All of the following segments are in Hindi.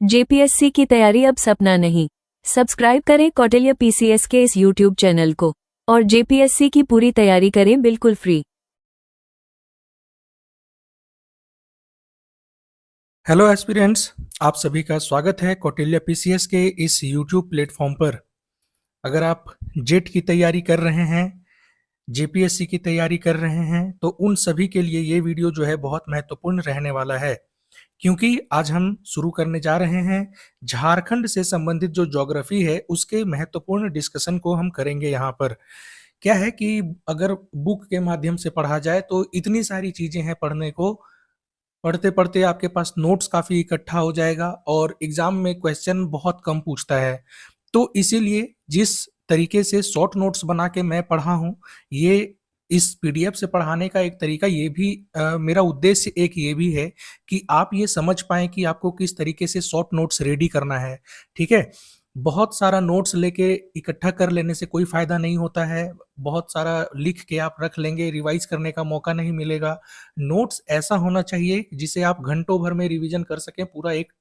जेपीएससी की तैयारी अब सपना नहीं। सब्सक्राइब करें कौटिल्य पीसीएस के इस यूट्यूब चैनल को और जेपीएससी की पूरी तैयारी करें बिल्कुल फ्री। हेलो एस्पिरेंट्स, आप सभी का स्वागत है कौटिल्य पीसीएस के इस यूट्यूब प्लेटफॉर्म पर। अगर आप जेट की तैयारी कर रहे हैं, जेपीएससी की तैयारी कर रहे हैं, तो उन सभी के लिए ये वीडियो जो है बहुत महत्वपूर्ण रहने वाला है, क्योंकि आज हम शुरू करने जा रहे हैं झारखंड से संबंधित जो ज्योग्राफी है उसके महत्वपूर्ण डिस्कशन को हम करेंगे। यहाँ पर क्या है कि अगर बुक के माध्यम से पढ़ा जाए तो इतनी सारी चीजें हैं पढ़ने को, पढ़ते-पढ़ते आपके पास नोट्स काफ़ी इकट्ठा हो जाएगा और एग्ज़ाम में क्वेश्चन बहुत कम पूछता है। तो इसीलिए जिस तरीके से शॉर्ट नोट्स बना के मैं पढ़ा हूँ, ये इस पीडीएफ से पढ़ाने का एक तरीका ये भी मेरा उद्देश्य एक ये भी है कि आप ये समझ पाएँ कि आपको किस तरीके से शॉर्ट नोट्स रेडी करना है, ठीक है? बहुत सारा नोट्स लेके इकट्ठा कर लेने से कोई फ़ायदा नहीं होता है। बहुत सारा लिख के आप रख लेंगे, रिवाइज़ करने का मौका नहीं मिलेगा। नोट्स ऐसा होना चाहिए जिसे आप घंटों भर में रिवीजन कर सकें, पूरा एक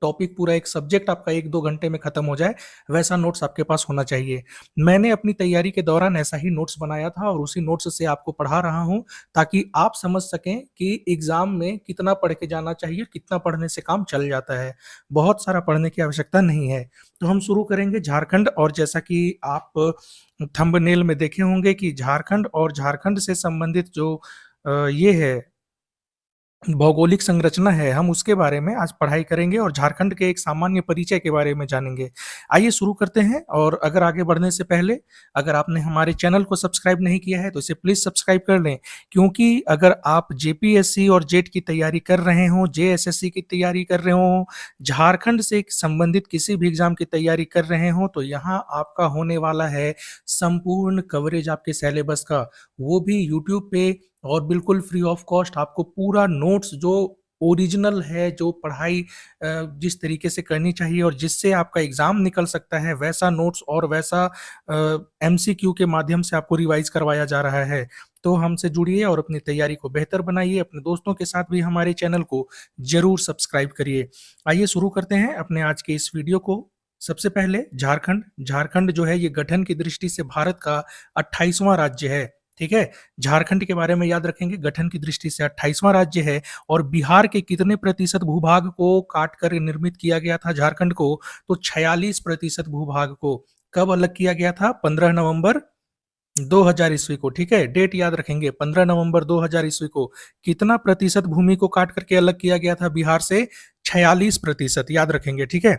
टॉपिक, पूरा एक सब्जेक्ट आपका 1-2 घंटे में खत्म हो जाए, वैसा नोट्स आपके पास होना चाहिए। मैंने अपनी तैयारी के दौरान ऐसा ही नोट्स बनाया था और उसी नोट्स से आपको पढ़ा रहा हूँ, ताकि आप समझ सकें कि एग्ज़ाम में कितना पढ़ के जाना चाहिए, कितना पढ़ने से काम चल जाता है। बहुत सारा पढ़ने की आवश्यकता नहीं है। तो हम शुरू करेंगे झारखंड, और जैसा कि आप थंबनेल में देखे होंगे कि झारखंड और झारखंड से संबंधित जो ये है भौगोलिक संरचना है, हम उसके बारे में आज पढ़ाई करेंगे और झारखंड के एक सामान्य परिचय के बारे में जानेंगे। आइए शुरू करते हैं। और अगर आगे बढ़ने से पहले अगर आपने हमारे चैनल को सब्सक्राइब नहीं किया है तो इसे प्लीज़ सब्सक्राइब कर लें, क्योंकि अगर आप जेपीएससी और जेट की तैयारी कर रहे हों, जेएसएससी की तैयारी कर रहे हों, झारखंड से संबंधित किसी भी एग्ज़ाम की तैयारी कर रहे हों, तो यहाँ आपका होने वाला है संपूर्ण कवरेज आपके सिलेबस का, वो भी यूट्यूब पे, और बिल्कुल फ्री ऑफ कॉस्ट। आपको पूरा नोट्स जो ओरिजिनल है, जो पढ़ाई जिस तरीके से करनी चाहिए और जिससे आपका एग्ज़ाम निकल सकता है, वैसा नोट्स और वैसा एमसीक्यू के माध्यम से आपको रिवाइज़ करवाया जा रहा है। तो हमसे जुड़िए और अपनी तैयारी को बेहतर बनाइए। अपने दोस्तों के साथ भी हमारे चैनल को ज़रूर सब्सक्राइब करिए। आइए शुरू करते हैं अपने आज के इस वीडियो को। सबसे पहले झारखंड। झारखंड जो है ये गठन की दृष्टि से भारत का 28वां राज्य है, ठीक है? झारखंड के बारे में याद रखेंगे, गठन की दृष्टि से 28वां राज्य है। और बिहार के कितने प्रतिशत भूभाग को काट कर निर्मित किया गया था झारखंड को? तो 46% भूभाग को। कब अलग किया गया था? 15 नवंबर 2000 ईस्वी को, ठीक है? डेट याद रखेंगे, 15 नवंबर 2000 ईस्वी को। कितना प्रतिशत भूमि को काट करके अलग किया गया था बिहार से? 46%, याद रखेंगे, ठीक है?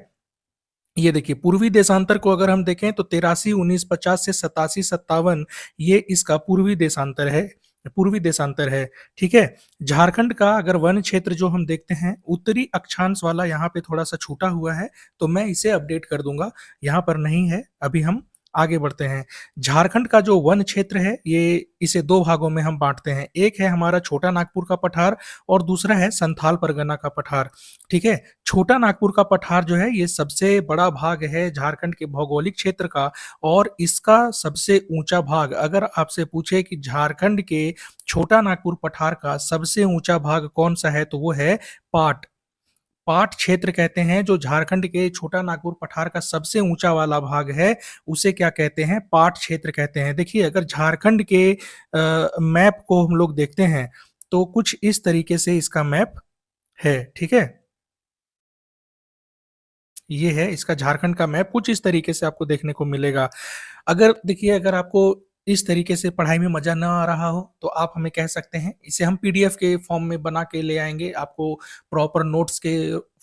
ये देखिए, पूर्वी देशांतर को अगर हम देखें तो 83, 19, 50 से 87, 57, ये इसका पूर्वी देशांतर है, ठीक है? झारखंड का अगर वन क्षेत्र जो हम देखते हैं, उत्तरी अक्षांश वाला यहाँ पे थोड़ा-सा छूटा हुआ है, तो मैं इसे अपडेट कर दूँगा, यहाँ पर नहीं है। अभी हम आगे बढ़ते हैं। झारखंड का जो वन क्षेत्र है, ये इसे 2 भागों में हम बाँटते हैं। एक है हमारा छोटा नागपुर का पठार और दूसरा है संथाल परगना का पठार, ठीक है? छोटा नागपुर का पठार जो है ये सबसे बड़ा भाग है झारखंड के भौगोलिक क्षेत्र का, और इसका सबसे ऊंचा भाग, अगर आपसे पूछे कि झारखंड के छोटा नागपुर पठार का सबसे ऊंचा भाग कौन सा है, तो वो है पाट। पाट क्षेत्र कहते हैं, जो झारखंड के छोटा नागपुर पठार का सबसे ऊंचा वाला भाग है, उसे क्या कहते हैं? पाट क्षेत्र कहते हैं। देखिए, अगर झारखंड के मैप को हम लोग देखते हैं तो कुछ इस तरीके से इसका मैप है, ठीक है? ये है इसका झारखंड का मैप, कुछ इस तरीके से आपको देखने को मिलेगा। अगर देखिए, अगर आपको इस तरीके से पढ़ाई में मज़ा ना आ रहा हो, तो आप हमें कह सकते हैं। इसे हम पीडीएफ के फॉर्म में बना के ले आएँगे, आपको प्रॉपर नोट्स के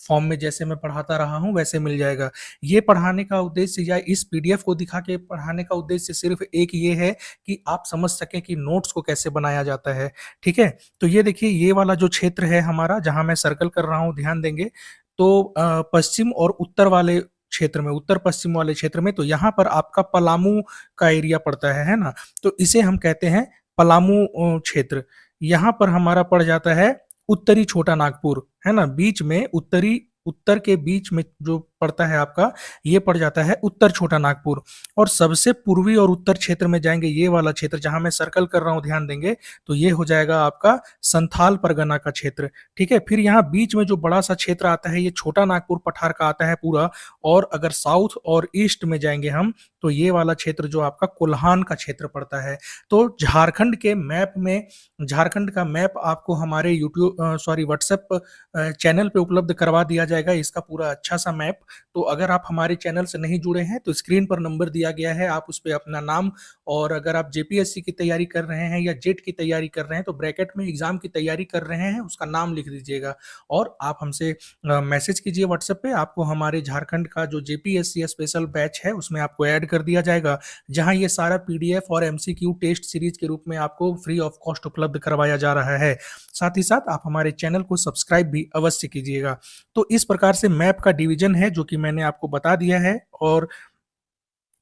फॉर्म में जैसे मैं पढ़ाता रहा हूँ, वैसे मिल जाएगा। ये पढ़ाने का उद्देश्य, या इस पीडीएफ को दिखा के पढ़ाने का उद्देश्य सिर्फ़ एक ये है कि आप समझ सकें कि नोट्स को कैसे बनाया जाता है, ठीक है? तो ये देखिए, ये वाला जो क्षेत्र है हमारा, जहाँ मैं सर्कल कर रहा हूँ, ध्यान देंगे, तो पश्चिम और उत्तर वाले क्षेत्र में, उत्तर-पश्चिम वाले क्षेत्र में, तो यहाँ पर आपका पलामू का एरिया पड़ता है ना? तो इसे हम कहते हैं पलामू क्षेत्र। यहाँ पर हमारा पड़ जाता है उत्तरी छोटा नागपुर, है ना? बीच में उत्तरी उत्तर के बीच में जो पड़ता है आपका, ये पड़ जाता है उत्तर छोटा नागपुर। और सबसे पूर्वी और उत्तर क्षेत्र में जाएंगे, ये वाला क्षेत्र जहां मैं सर्कल कर रहा हूं, ध्यान देंगे तो ये हो जाएगा आपका संथाल परगना का क्षेत्र। ठीक है, फिर यहाँ बीच में जो बड़ा सा क्षेत्र आता है, ये छोटा नागपुर पठार का आता है पूरा। और अगर साउथ और ईस्ट में जाएंगे हम, तो ये वाला क्षेत्र जो आपका कोल्हान का क्षेत्र पड़ता है। तो झारखंड के मैप में, झारखंड का मैप आपको हमारे यूट्यूब व्हाट्सएप चैनल पे उपलब्ध करवा दिया जाएगा, इसका पूरा अच्छा सा मैप। तो अगर आप हमारे चैनल से नहीं जुड़े हैं तो स्क्रीन पर नंबर दिया गया है, आप उस पर अपना नाम, और अगर आप जेपीएससी की तैयारी कर रहे हैं या जेट की तैयारी कर रहे हैं तो ब्रैकेट में एग्जाम की तैयारी कर रहे हैं उसका नाम लिख दीजिएगा। और आप हमसे मैसेज कीजिए व्हाट्सएप पे, आपको हमारे झारखंड का जो जेपीएससी स्पेशल बैच है उसमें आपको ऐड कर दिया जाएगा, जहां ये सारा पीडीएफ और एमसीक्यू टेस्ट सीरीज के रूप में आपको फ्री ऑफ कॉस्ट उपलब्ध करवाया जा रहा है। साथ ही साथ आप हमारे चैनल को सब्सक्राइब भी अवश्य कीजिएगा। तो इस प्रकार से मैप का डिवीजन है जो कि मैंने आपको बता दिया है। और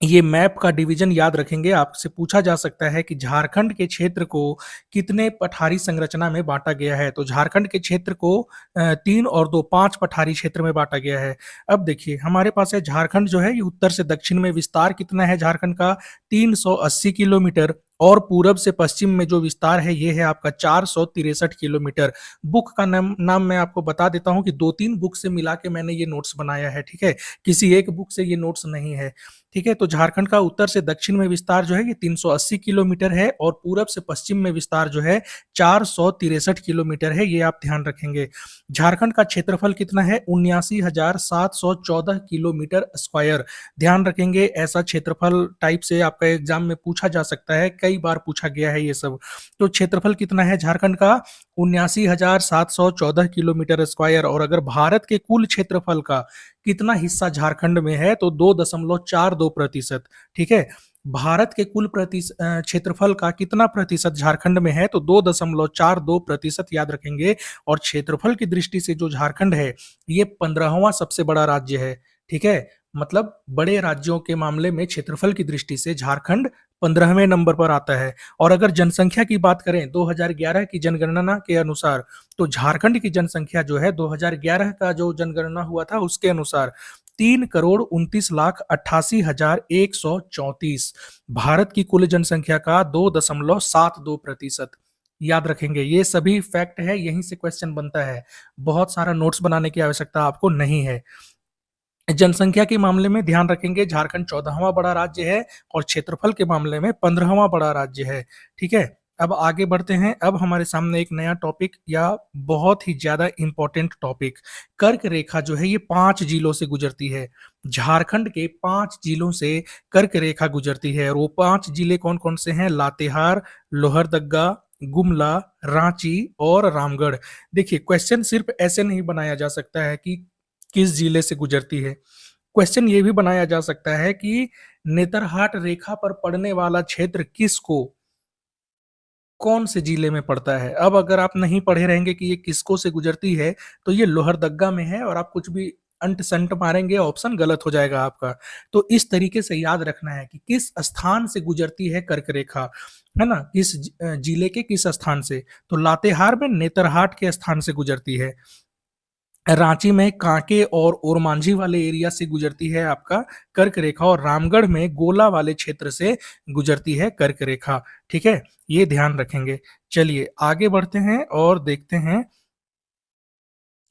ये मैप का डिवीजन याद रखेंगे, आपसे पूछा जा सकता है कि झारखंड के क्षेत्र को कितने पठारी संरचना में बांटा गया है। तो झारखंड के क्षेत्र को 3 और 2 5 पठारी क्षेत्र में बांटा गया है। अब देखिए हमारे पास है झारखंड जो है, ये उत्तर से दक्षिण में विस्तार कितना है झारखंड का, 380 किलोमीटर। और पूरब से पश्चिम में जो विस्तार है ये है आपका 463 किलोमीटर। बुक का नाम मैं आपको बता देता हूं कि 2-3 बुक से मिला के मैंने ये नोट्स बनाया है। ठीक है, किसी एक बुक से ये नोट्स नहीं है। ठीक है, तो झारखंड का उत्तर से दक्षिण में विस्तार जो है ये 380 किलोमीटर है, और पूरब से पश्चिम में विस्तार जो है 463 किलोमीटर है, ये आप ध्यान रखेंगे। झारखंड का क्षेत्रफल कितना है, 79,714 किलोमीटर स्क्वायर। ध्यान रखेंगे, ऐसा क्षेत्रफल टाइप से आपका एग्जाम में पूछा जा सकता है, कई बार पूछा गया है ये सब। तो क्षेत्रफल कितना है झारखंड का, 79,714 किलोमीटर स्क्वायर। और अगर भारत के कुल क्षेत्रफल का कितना हिस्सा झारखंड में है, तो 2.42%। ठीक है, भारत के कुल क्षेत्रफल का कितना प्रतिशत झारखंड में है, तो 2.42% याद रखेंगे। और क्षेत्रफल की दृष्टि से जो झारखंड है ये 15वां सबसे बड़ा राज्य है। ठीक है, मतलब बड़े राज्यों के मामले में क्षेत्रफल की दृष्टि से झारखंड 15वें नंबर पर आता है। और अगर जनसंख्या की बात करें 2011 की जनगणना के अनुसार, तो झारखंड की जनसंख्या जो है 2011 का जो जनगणना हुआ था उसके अनुसार 3,29,88,134, भारत की कुल जनसंख्या का 2.72%। याद रखेंगे, ये सभी फैक्ट है, यहीं से क्वेश्चन बनता है, बहुत सारा नोट्स बनाने की आवश्यकता आपको नहीं है। जनसंख्या के मामले में ध्यान रखेंगे, झारखंड 14वां बड़ा राज्य है और क्षेत्रफल के मामले में 15वां बड़ा राज्य है। ठीक है, अब आगे बढ़ते हैं। अब हमारे सामने एक नया टॉपिक, या बहुत ही ज्यादा इंपॉर्टेंट टॉपिक, कर्क रेखा जो है ये 5 जिलों से गुजरती है। झारखंड के 5 जिलों से कर्क रेखा गुजरती है, और वो 5 जिले कौन कौन से हैं, लातेहार, लोहरदग्गा, गुमला, रांची और रामगढ़। देखिए क्वेश्चन सिर्फ ऐसे नहीं बनाया जा सकता है कि किस जिले से गुजरती है, क्वेश्चन ये भी बनाया जा सकता है कि नेतरहाट रेखा पर पड़ने वाला क्षेत्र किसको, कौन से जिले में पड़ता है। अब अगर आप नहीं पढ़े रहेंगे कि ये किसको से गुजरती है, तो ये लोहरदग्गा में है, और आप कुछ भी अंट संट मारेंगे ऑप्शन गलत हो जाएगा आपका। तो इस तरीके से याद रखना है कि किस स्थान से गुजरती है कर्क रेखा, है ना, किस जिले के किस स्थान से। तो लातेहार में नेतरहाट के स्थान से गुजरती है, रांची में कांके और ओरमांझी वाले एरिया से गुजरती है आपका कर्क रेखा, और रामगढ़ में गोला वाले क्षेत्र से गुजरती है कर्क रेखा। ठीक है, ये ध्यान रखेंगे। चलिए आगे बढ़ते हैं और देखते हैं।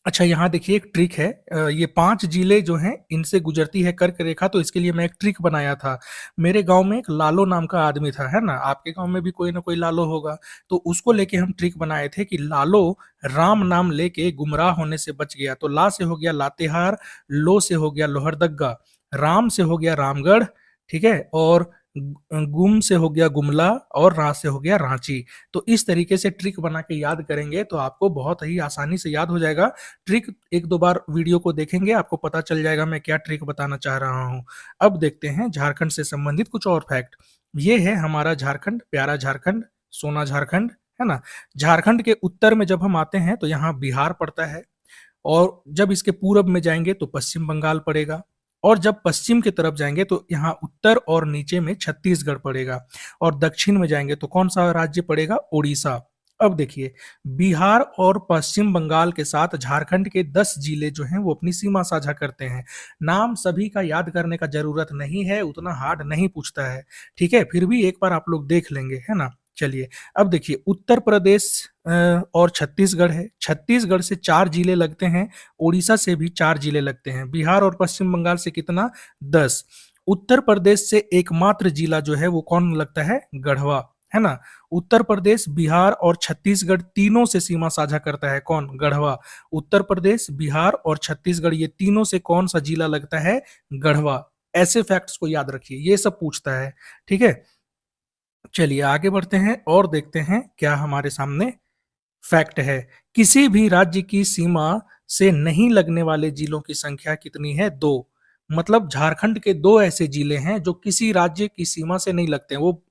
अच्छा, यहाँ देखिए एक ट्रिक है, ये 5 जिले जो हैं इनसे गुजरती है कर्क रेखा, तो इसके लिए मैं एक ट्रिक बनाया था। मेरे गांव में एक लालो नाम का आदमी था, है ना, आपके गांव में भी कोई ना कोई लालो होगा, तो उसको लेके हम ट्रिक बनाए थे कि लालो राम नाम लेके गुमराह होने से बच गया। तो ला से हो गया लातेहार, लो से हो गया लोहरदग्गा, राम से हो गया रामगढ़, ठीक है, और गुम से हो गया गुमला, और रा से हो गया रांची। तो इस तरीके से ट्रिक बना के याद करेंगे तो आपको बहुत ही आसानी से याद हो जाएगा। ट्रिक 1-2 बार वीडियो को देखेंगे, आपको पता चल जाएगा मैं क्या ट्रिक बताना चाह रहा हूँ। अब देखते हैं झारखंड से संबंधित कुछ और फैक्ट। ये है हमारा झारखंड, प्यारा झारखंड, सोना झारखंड, है ना। झारखंड के उत्तर में जब हम आते हैं तो यहाँ बिहार पड़ता है, और जब इसके पूरब में जाएंगे तो पश्चिम बंगाल पड़ेगा, और जब पश्चिम की तरफ जाएंगे तो यहाँ उत्तर और नीचे में छत्तीसगढ़ पड़ेगा, और दक्षिण में जाएंगे तो कौन सा राज्य पड़ेगा, उड़ीसा। अब देखिए, बिहार और पश्चिम बंगाल के साथ झारखंड के 10 जिले जो हैं वो अपनी सीमा साझा करते हैं। नाम सभी का याद करने का जरूरत नहीं है, उतना हार्ड नहीं पूछता है, ठीक है? फिर भी एक बार आप लोग देख लेंगे, है ना? चलिए, अब देखिए उत्तर प्रदेश और छत्तीसगढ़ है। छत्तीसगढ़ से 4 जिले लगते हैं, ओडिशा से भी 4 जिले लगते हैं। बिहार और पश्चिम बंगाल से कितना? 10। उत्तर प्रदेश से एकमात्र जिला जो है वो कौन लगता है? गढ़वा, है ना? उत्तर प्रदेश, बिहार और छत्तीसगढ़ तीनों से सीमा साझा करता है कौन? गढ़वा। उत्तर प्रदेश, बिहार और छत्तीसगढ़ ये तीनों से कौन सा जिला लगता है? गढ़वा। ऐसे फैक्ट्स को याद रखिए, ये सब पूछता है, ठीक है? चलिए आगे बढ़ते हैं और देखते हैं क्या हमारे सामने फैक्ट है। किसी भी राज्य की सीमा से नहीं लगने वाले जिलों की संख्या कितनी है? 2। मतलब झारखंड के 2 ऐसे जिले हैं जो किसी राज्य की सीमा से नहीं लगते हैं, वो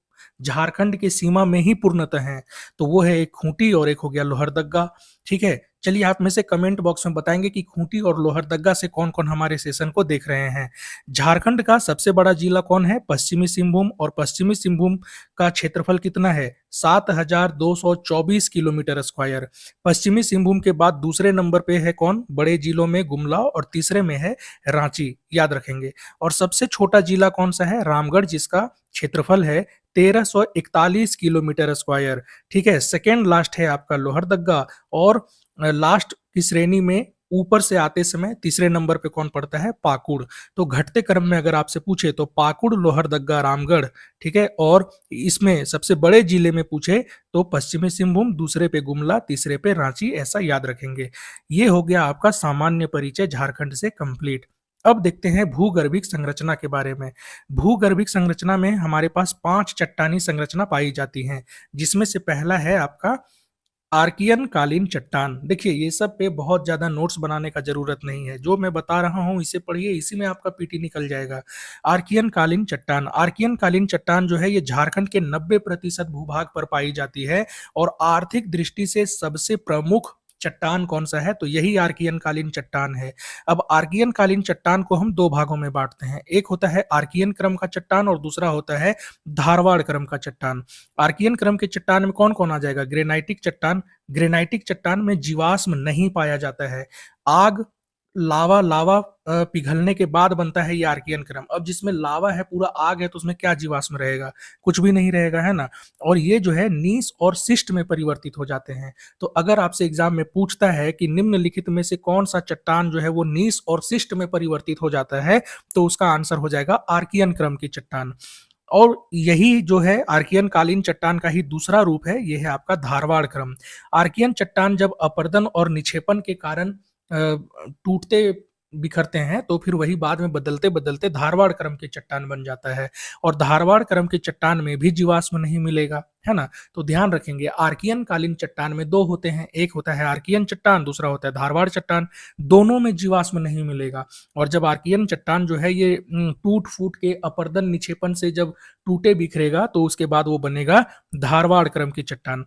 झारखंड की सीमा में ही पूर्णतः हैं। तो वो है एक खूंटी और एक हो गया लोहरदग्गा, ठीक है? चलिए आप में से कमेंट बॉक्स में बताएंगे कि खूंटी और लोहरदग्गा से कौन-कौन हमारे सेशन को देख रहे हैं। झारखंड का सबसे बड़ा जिला कौन है? पश्चिमी सिंहभूम, और पश्चिमी सिंहभूम का क्षेत्रफल कितना है? 7,224 किलोमीटर स्क्वायर। पश्चिमी सिंहभूम के बाद दूसरे नंबर पे है कौन? बड़े जिलों में गुमला, और तीसरे में है रांची, याद रखेंगे। और सबसे छोटा जिला कौन सा है? रामगढ़, जिसका क्षेत्रफल है 1341 किलोमीटर स्क्वायर, ठीक है? सेकेंड लास्ट है आपका लोहरदग्गा, और लास्ट की श्रेणी में ऊपर से आते समय तीसरे नंबर पे कौन पड़ता है? पाकुड़। तो घटते क्रम में अगर आपसे पूछे तो पाकुड़, लोहरदग्गा, रामगढ़, ठीक है? और इसमें सबसे बड़े जिले में पूछे तो पश्चिमी सिंहभूम, दूसरे पे गुमला, तीसरे पे रांची, ऐसा याद रखेंगे। ये हो गया आपका सामान्य परिचय झारखंड से कंप्लीट। अब देखते हैं भूगर्भिक संरचना के बारे में। भूगर्भिक संरचना में हमारे पास 5 चट्टानी संरचना पाई जाती हैं, जिसमें से पहला है आपका आर्कियन कालीन चट्टान। देखिए ये सब पे बहुत ज्यादा नोट्स बनाने का जरूरत नहीं है, जो मैं बता रहा हूँ इसे पढ़िए, इसी में आपका पीटी निकल जाएगा। आर्कियन कालीन चट्टान, आर्कियन कालीन चट्टान जो है ये झारखंड के 90% भूभाग पर पाई जाती है, और आर्थिक दृष्टि से सबसे प्रमुख चट्टान कौन सा है? तो यही आर्कियन कालीन चट्टान है। अब आर्कियन कालीन चट्टान को हम 2 भागों में बांटते हैं, एक होता है आर्कियन क्रम का चट्टान और दूसरा होता है धारवाड़ क्रम का चट्टान। आर्कियन क्रम के चट्टान में कौन कौन आ जाएगा? ग्रेनाइटिक चट्टान। ग्रेनाइटिक चट्टान में जीवाश्म नहीं पाया जाता है, आग, लावा लावा पिघलने के बाद बनता है ये आर्कियन क्रम। अब जिसमें लावा है, पूरा आग है, तो उसमें क्या जीवाश्म रहेगा? कुछ भी नहीं रहेगा, है ना? और ये जो है नीस और शिष्ट में परिवर्तित हो जाते हैं। तो अगर आपसे एग्जाम में पूछता है कि निम्नलिखित में से कौन सा चट्टान जो है वो नीस और शिष्ट में परिवर्तित हो जाता है, तो उसका आंसर हो जाएगा आर्कियन क्रम की चट्टान। और यही जो है आर्कियन कालीन चट्टान का ही दूसरा रूप है, ये है आपका धारवाड़ क्रम। आर्कियन चट्टान जब अपरदन और निक्षेपण के कारण टूटते बिखरते हैं, तो फिर वही बाद में बदलते बदलते धारवाड़ क्रम के चट्टान बन जाता है, और धारवाड़ क्रम के चट्टान में भी जीवाश्म नहीं मिलेगा, है ना? तो ध्यान रखेंगे, आर्कियन कालीन चट्टान में 2 होते हैं, एक होता है आर्कियन चट्टान, दूसरा होता है धारवाड़ चट्टान। दोनों में जीवाश्म नहीं मिलेगा, और जब आर्कियन चट्टान जो है ये टूट फूट के अपरदन निक्षेपण से जब टूटे बिखरेगा, तो उसके बाद वो बनेगा धारवाड़ क्रम की चट्टान।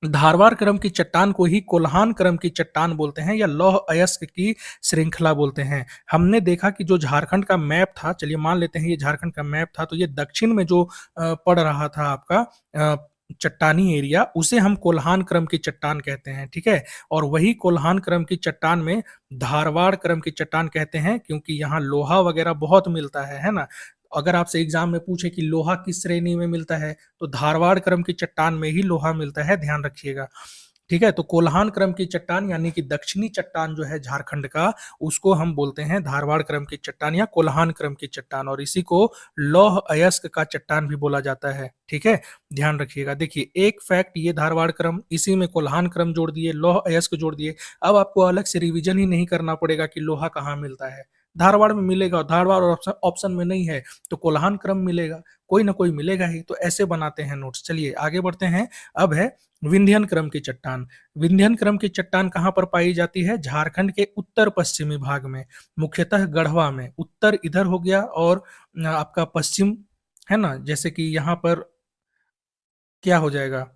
धारवाड़ क्रम की चट्टान को ही कोल्हान क्रम की चट्टान बोलते हैं, या लौह अयस्क की श्रृंखला बोलते हैं। हमने देखा कि जो झारखंड का मैप था, चलिए मान लेते हैं ये झारखंड का मैप था, तो ये दक्षिण में जो पड़ रहा था आपका चट्टानी एरिया, उसे हम कोल्हान क्रम की चट्टान कहते हैं, ठीक है? और वही कोल्हान क्रम की चट्टान में धारवाड़ क्रम की चट्टान कहते हैं, क्योंकि यहाँ लोहा वगैरह बहुत मिलता है ना? अगर आपसे एग्जाम में पूछे कि लोहा किस श्रेणी में मिलता है, तो धारवाड़ क्रम की चट्टान में ही लोहा मिलता है, ध्यान रखिएगा, ठीक है? तो कोल्हान क्रम की चट्टान यानी कि दक्षिणी चट्टान जो है झारखंड का, उसको हम बोलते हैं धारवाड़ क्रम की चट्टान या कोल्हान क्रम की चट्टान, और इसी को लौह अयस्क का चट्टान भी बोला जाता है, ठीक है? ध्यान रखिएगा। देखिए एक फैक्ट, ये धारवाड़ क्रम, इसी में कोल्हान क्रम जोड़ दिए, लौह अयस्क जोड़ दिए। अब आपको अलग से रिवीजन ही नहीं करना पड़ेगा कि लोहा कहाँ मिलता है, धारवाड़ में मिलेगा, और धारवाड़ ऑप्शन ऑप्शन में नहीं है तो कोल्हान क्रम मिलेगा, कोई ना कोई मिलेगा ही। तो ऐसे बनाते हैं नोट्स। चलिए आगे बढ़ते हैं। अब है विंध्यन क्रम की चट्टान। विंध्यन क्रम की चट्टान कहाँ पर पाई जाती है? झारखंड के उत्तर पश्चिमी भाग में, मुख्यतः गढ़वा में। उत्तर इधर हो गया, और आपका पश्चिम, है ना? जैसे कि यहाँ पर क्या हो जाएगा,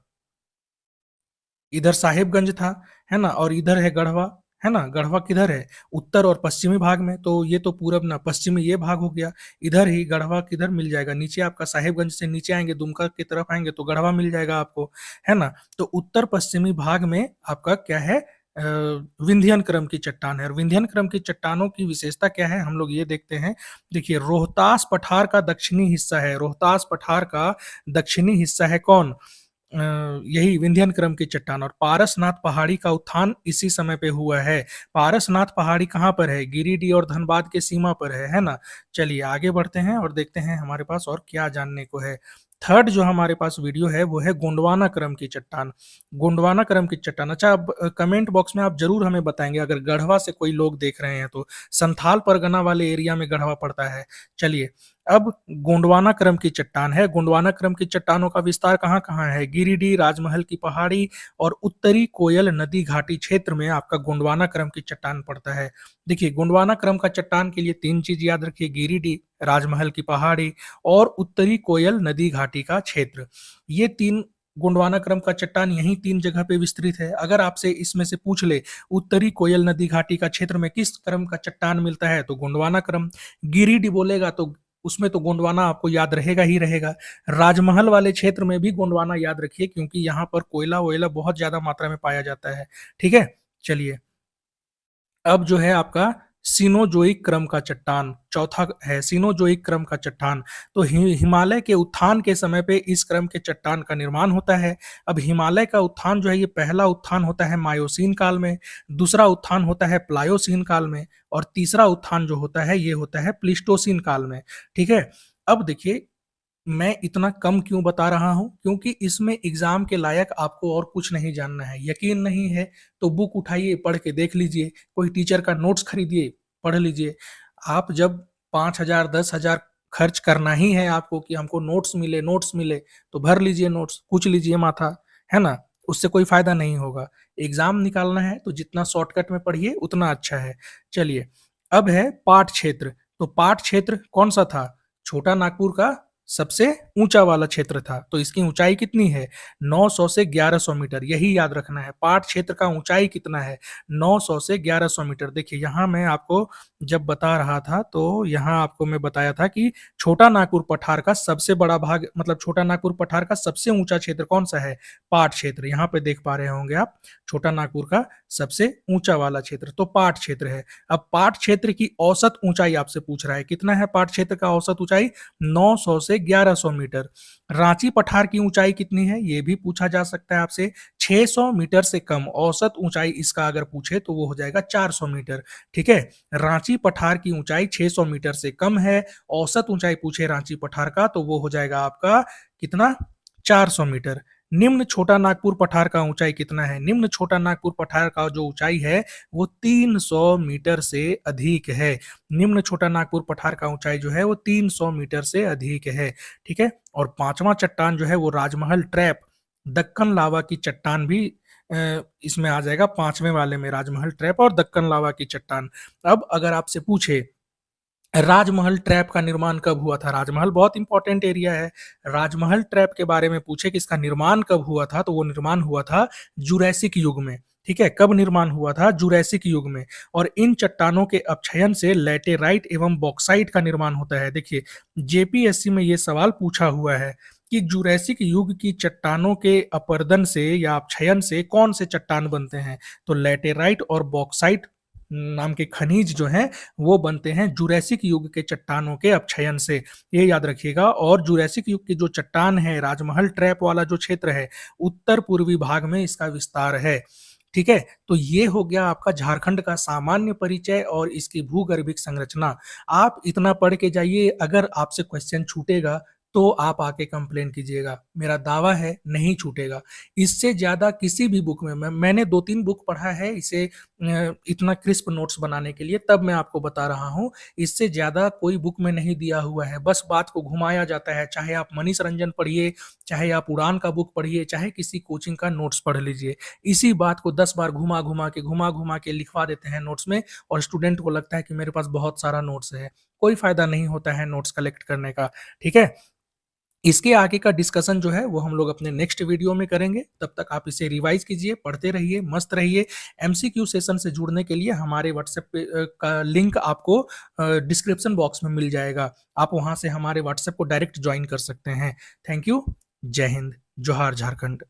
इधर साहिबगंज था, है ना? और इधर है गढ़वा, है ना? गढ़वा किधर है? उत्तर और पश्चिमी भाग में, तो ये तो पूरब ना पश्चिमी ये भाग हो गया। इधर ही गढ़वा किधर मिल जाएगा? नीचे आपका साहेबगंज से नीचे आएँगे, दुमका की तरफ आएँगे तो गढ़वा मिल जाएगा आपको, है ना? तो उत्तर पश्चिमी भाग में आपका क्या है? विंध्यन क्रम की चट्टान है। और विंध्यन क्रम की चट्टानों की विशेषता क्या है? हम लोग ये देखते हैं। देखिए, रोहतास पठार का दक्षिणी हिस्सा है। रोहतास पठार का दक्षिणी हिस्सा है कौन? यही विंध्यन क्रम की चट्टान। और पारसनाथ पहाड़ी का उत्थान इसी समय पे हुआ है। पारसनाथ पहाड़ी कहाँ पर है? गिरिडीह और धनबाद के सीमा पर है ना? चलिए आगे बढ़ते हैं और देखते हैं हमारे पास और क्या जानने को है। थर्ड जो हमारे पास वीडियो है वो है गोंडवाना क्रम की चट्टान। गोंडवाना क्रम की चट्टान। अच्छा, अब कमेंट बॉक्स में आप जरूर हमें बताएंगे अगर गढ़वा से कोई लोग देख रहे हैं तो। संथाल परगना वाले एरिया में गढ़वा पड़ता है। चलिए, अब गोंडवाना क्रम की चट्टान है। गोंडवाना क्रम की चट्टानों का विस्तार कहाँ कहाँ है? गिरिडीह, राजमहल की पहाड़ी और उत्तरी कोयल नदी घाटी क्षेत्र में आपका गोंडवाना क्रम की चट्टान पड़ता है। देखिए, गोंडवाना क्रम का चट्टान के लिए 3 चीज याद रखिए: गिरिडीह, राजमहल की पहाड़ी और उत्तरी कोयल नदी घाटी का क्षेत्र। ये 3 गोंडवाना क्रम का चट्टान यही 3 जगह पे विस्तृत है। अगर आपसे इसमें से पूछ ले उत्तरी कोयल नदी घाटी का क्षेत्र में किस क्रम का चट्टान मिलता है, तो गोंडवाना क्रम। गिरिडीह बोलेगा तो उसमें तो गोंडवाना आपको याद रहेगा ही रहेगा। राजमहल वाले क्षेत्र में भी गोंडवाना याद रखिए क्योंकि यहाँ पर कोयला वोयला बहुत ज्यादा मात्रा में पाया जाता है। ठीक है, चलिए, अब जो है आपका सिनोजोइक क्रम का चट्टान, चौथा है सिनोजोइक क्रम का चट्टान। तो हिमालय के उत्थान के समय पे इस क्रम के चट्टान का निर्माण होता है। अब हिमालय का उत्थान जो है, ये पहला उत्थान होता है मायोसीन काल में, दूसरा उत्थान होता है प्लायोसीन काल में और तीसरा उत्थान जो होता है ये होता है प्लीस्टोसीन काल में। ठीक है, अब देखिए, मैं इतना कम क्यों बता रहा हूं? क्योंकि इसमें एग्जाम के लायक आपको और कुछ नहीं जानना है। यकीन नहीं है तो बुक उठाइए, पढ़ के देख लीजिए, कोई टीचर का नोट्स खरीदिए, पढ़ लीजिए। आप जब 5,000 10,000 खर्च करना ही है आपको कि हमको नोट्स मिले तो भर लीजिए नोट्स, कुछ लीजिए माथा, है ना? उससे कोई फायदा नहीं होगा। एग्जाम निकालना है तो जितना शॉर्टकट में पढ़िए उतना अच्छा है। चलिए, अब है पाठ क्षेत्र। तो पाठ क्षेत्र कौन सा था? छोटा नागपुर का सबसे ऊंचा वाला क्षेत्र था। तो इसकी ऊंचाई कितनी है? 900 से 1100 मीटर, यही याद रखना है। पाठ क्षेत्र का ऊंचाई कितना है? 900 से 1100 मीटर। देखिए, यहाँ मैं आपको जब बता रहा था तो यहाँ आपको मैं बताया था कि छोटा नागपुर पठार का सबसे बड़ा भाग, मतलब छोटा नागपुर पठार का सबसे ऊंचा क्षेत्र कौन सा है? पाठ क्षेत्र। यहाँ पे देख पा रहे होंगे आप, छोटा नागपुर का सबसे ऊंचा वाला क्षेत्र तो पाठ क्षेत्र है। अब पाठ क्षेत्र की औसत ऊंचाई आपसे पूछ रहा है, कितना है पाठ क्षेत्र का औसत ऊंचाई? 900 से 1100 मीटर। रांची पठार की ऊंचाई कितनी है, यह भी पूछा जा सकता है आपसे। 600 मीटर से कम औसत ऊंचाई इसका अगर पूछे तो वो हो जाएगा 400 मीटर। ठीक है, रांची पठार की ऊंचाई 600 मीटर से कम है। औसत ऊंचाई पूछे रांची पठार का तो वो हो जाएगा आपका कितना? 400 मीटर। निम्न छोटा नागपुर पठार का ऊंचाई कितना है? निम्न छोटा नागपुर पठार का जो ऊंचाई है वो 300 मीटर से अधिक है। निम्न छोटा नागपुर पठार का ऊंचाई जो है वो 300 मीटर से अधिक है। ठीक है, और पांचवा चट्टान जो है वो राजमहल ट्रैप, दक्कन लावा की चट्टान भी इसमें आ जाएगा। पांचवें वाले में राजमहल ट्रैप और दक्कन लावा की चट्टान। अब अगर आपसे पूछे राजमहल ट्रैप का निर्माण कब हुआ था? राजमहल बहुत इंपॉर्टेंट एरिया है। राजमहल ट्रैप के बारे में पूछे कि इसका निर्माण कब हुआ था, तो वो निर्माण हुआ था जुरैसिक युग में। ठीक है, कब निर्माण हुआ था? जुरैसिक युग में। और इन चट्टानों के अपक्षयन से लैटेराइट एवं बॉक्साइट का निर्माण होता है। देखिए, जेपीएससी में ये सवाल पूछा हुआ है कि जुरैसिक युग की चट्टानों के अपर्दन से या अपक्षयन से कौन से चट्टान बनते हैं? तो लैटेराइट और बॉक्साइट नाम के खनिज जो हैं वो बनते हैं जुरैसिक युग के चट्टानों के अपक्षयन से। ये याद रखिएगा। और जुरैसिक युग की जो चट्टान है, राजमहल ट्रैप वाला जो क्षेत्र है, उत्तर पूर्वी भाग में इसका विस्तार है। ठीक है, तो ये हो गया आपका झारखंड का सामान्य परिचय और इसकी भूगर्भिक संरचना। आप इतना पढ़ के जाइए, अगर आपसे क्वेश्चन छूटेगा तो आप आके कंप्लेन कीजिएगा, मेरा दावा है नहीं छूटेगा। इससे ज्यादा किसी भी बुक में मैंने 2-3 बुक पढ़ा है इसे इतना क्रिस्प नोट्स बनाने के लिए, तब मैं आपको बता रहा हूँ। इससे ज्यादा कोई बुक में नहीं दिया हुआ है, बस बात को घुमाया जाता है। चाहे आप मनीष रंजन पढ़िए, चाहे आप उड़ान का बुक पढ़िए, चाहे किसी कोचिंग का नोट्स पढ़ लीजिए, इसी बात को 10 बार घुमा घुमा के लिखवा देते हैं नोट्स में। और स्टूडेंट को लगता है कि मेरे पास बहुत सारा नोट्स है। कोई फायदा नहीं होता है नोट्स कलेक्ट करने का। ठीक है, इसके आगे का डिस्कशन जो है वो हम लोग अपने नेक्स्ट वीडियो में करेंगे। तब तक आप इसे रिवाइज कीजिए, पढ़ते रहिए, मस्त रहिए। एमसीक्यू सेशन से जुड़ने के लिए हमारे व्हाट्सएप पे का लिंक आपको डिस्क्रिप्शन बॉक्स में मिल जाएगा। आप वहां से हमारे व्हाट्सएप को डायरेक्ट ज्वाइन कर सकते हैं। Thank you. जय हिंद, जोहार झारखंड।